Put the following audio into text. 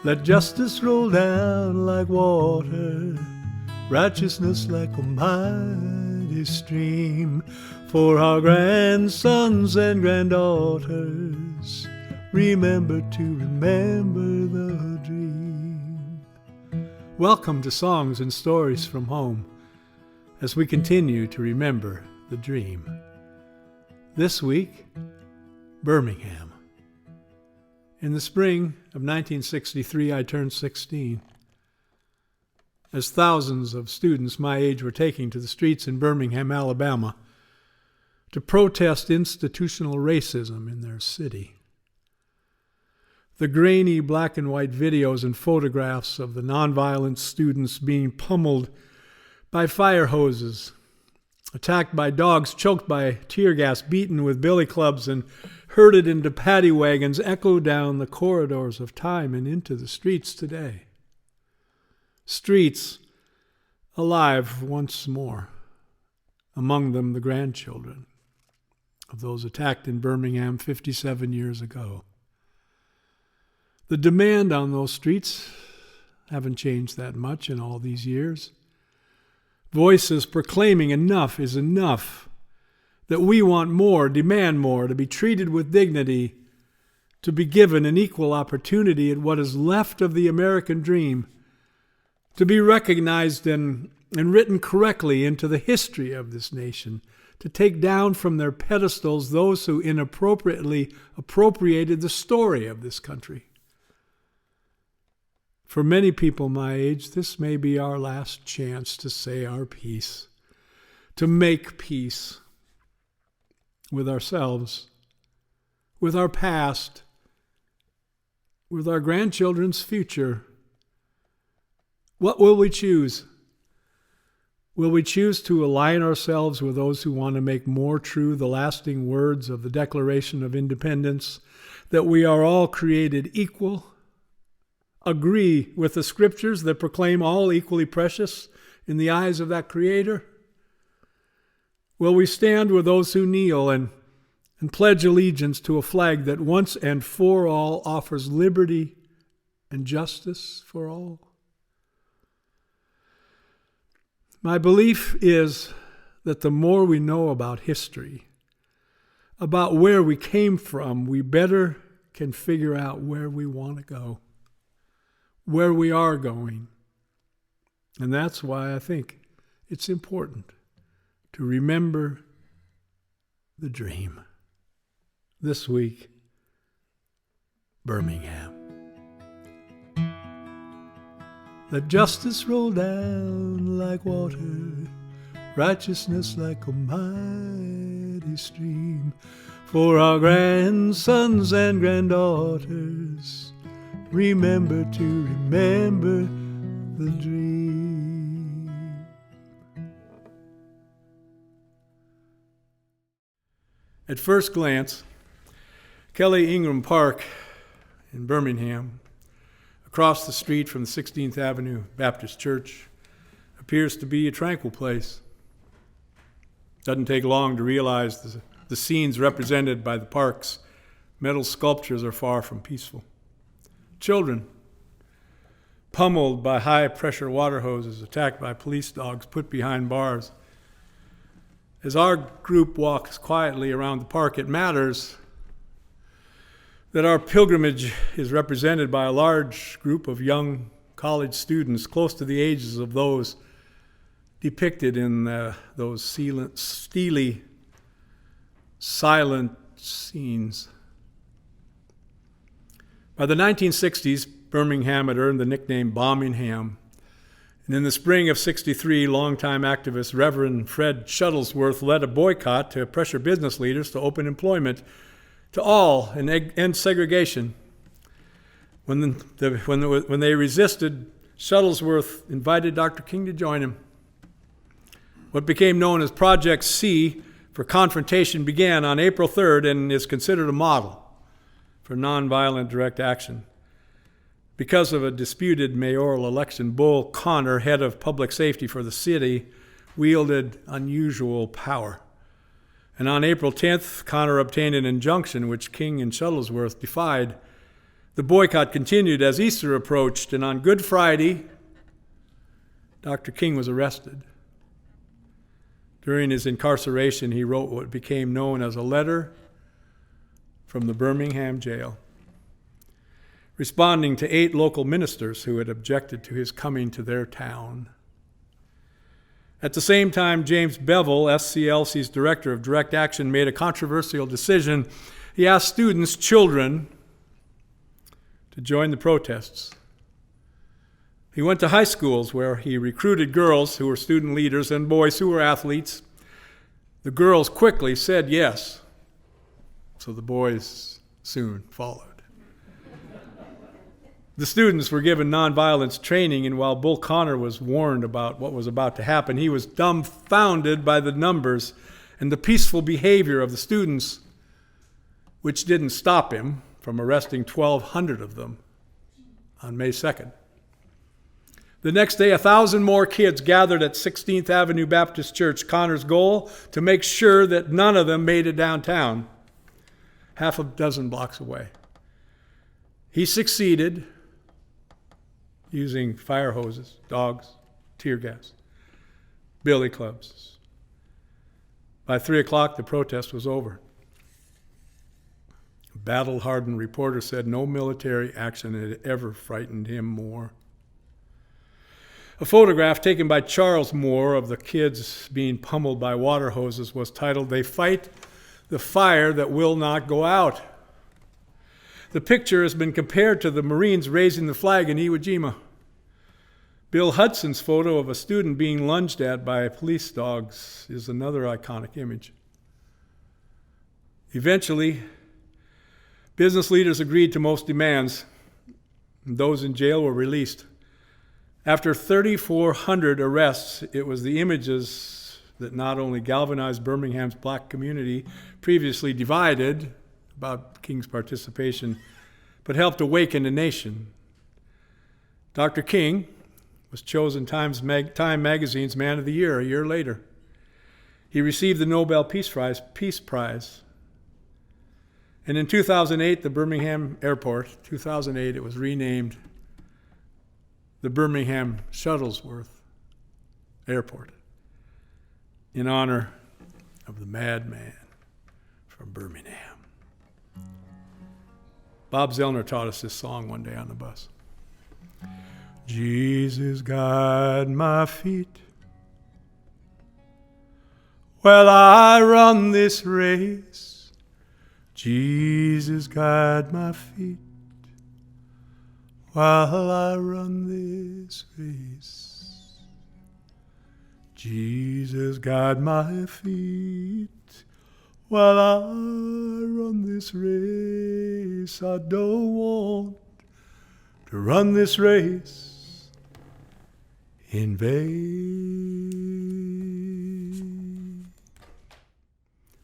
Let justice roll down like water, righteousness like a mighty stream. For our grandsons and granddaughters, remember to remember the dream. Welcome to Songs and Stories from Home, as we continue to remember the dream. This week, Birmingham. In the spring of 1963, I turned 16. As thousands of students my age were taking to the streets in Birmingham, Alabama, to protest institutional racism in their city. The grainy black and white videos and photographs of the nonviolent students being pummeled by fire hoses, attacked by dogs, choked by tear gas, beaten with billy clubs, and herded into paddy wagons echo down the corridors of time and into the streets today. Streets alive once more, among them the grandchildren of those attacked in Birmingham 57 years ago. The demand on those streets haven't changed that much in all these years. Voices proclaiming enough is enough, that we want more, demand more, to be treated with dignity, to be given an equal opportunity at what is left of the American dream, to be recognized and written correctly into the history of this nation, to take down from their pedestals those who inappropriately appropriated the story of this country. For many people my age, this may be our last chance to say our piece, to make peace with ourselves, with our past, with our grandchildren's future. What will we choose? Will we choose to align ourselves with those who want to make more true the lasting words of the Declaration of Independence, that we are all created equal? Agree with the scriptures that proclaim all equally precious in the eyes of that Creator? Will we stand with those who kneel and pledge allegiance to a flag that once and for all offers liberty and justice for all? My belief is that the more we know about history, about where we came from, we better can figure out where we want to go, where we are going. And that's why I think it's important to remember the dream. This week, Birmingham. Let justice roll down like water, righteousness like a mighty stream. For our grandsons and granddaughters, remember to remember the dream. At first glance, Kelly Ingram Park in Birmingham, across the street from the 16th Avenue Baptist Church, appears to be a tranquil place. Doesn't take long to realize the scenes represented by the park's metal sculptures are far from peaceful. Children, pummeled by high-pressure water hoses, attacked by police dogs, put behind bars. As our group walks quietly around the park, it matters that our pilgrimage is represented by a large group of young college students, close to the ages of those depicted in those steely, silent scenes. By the 1960s, Birmingham had earned the nickname Bombingham. And in the spring of '63, longtime activist Reverend Fred Shuttlesworth led a boycott to pressure business leaders to open employment to all and end segregation. When they resisted, Shuttlesworth invited Dr. King to join him. What became known as Project C for confrontation began on April 3rd and is considered a model for nonviolent direct action. Because of a disputed mayoral election, Bull Connor, head of public safety for the city, wielded unusual power. And on April 10th, Connor obtained an injunction which King and Shuttlesworth defied. The boycott continued as Easter approached, and on Good Friday, Dr. King was arrested. During his incarceration, he wrote what became known as a letter from the Birmingham jail, responding to 8 local ministers who had objected to his coming to their town. At the same time, James Bevel, SCLC's director of direct action, made a controversial decision. He asked students, children, to join the protests. He went to high schools where he recruited girls who were student leaders and boys who were athletes. The girls quickly said yes, so the boys soon followed. The students were given nonviolence training, and while Bull Connor was warned about what was about to happen, he was dumbfounded by the numbers and the peaceful behavior of the students, which didn't stop him from arresting 1,200 of them on May 2nd. The next day, 1,000 more kids gathered at 16th Avenue Baptist Church. Connor's goal, to make sure that none of them made it downtown, half a dozen blocks away. He succeeded, using fire hoses, dogs, tear gas, billy clubs. By 3 o'clock, the protest was over. A battle-hardened reporter said no military action had ever frightened him more. A photograph taken by Charles Moore of the kids being pummeled by water hoses was titled, "They Fight the Fire That Will Not Go Out." The picture has been compared to the Marines raising the flag in Iwo Jima. Bill Hudson's photo of a student being lunged at by police dogs is another iconic image. Eventually, business leaders agreed to most demands, and those in jail were released. After 3,400 arrests, it was the images that not only galvanized Birmingham's black community, previously divided about King's participation, but helped awaken the nation. Dr. King was chosen Time magazine's Man of the Year a year later. He received the Nobel Peace Prize. And in 2008, the Birmingham airport, it was renamed the Birmingham Shuttlesworth Airport in honor of the madman from Birmingham. Bob Zellner taught us this song one day on the bus. Jesus, guide my feet while I run this race. Jesus, guide my feet while I run this race. Jesus, guide my feet while I run this race. I don't want to run this race in vain.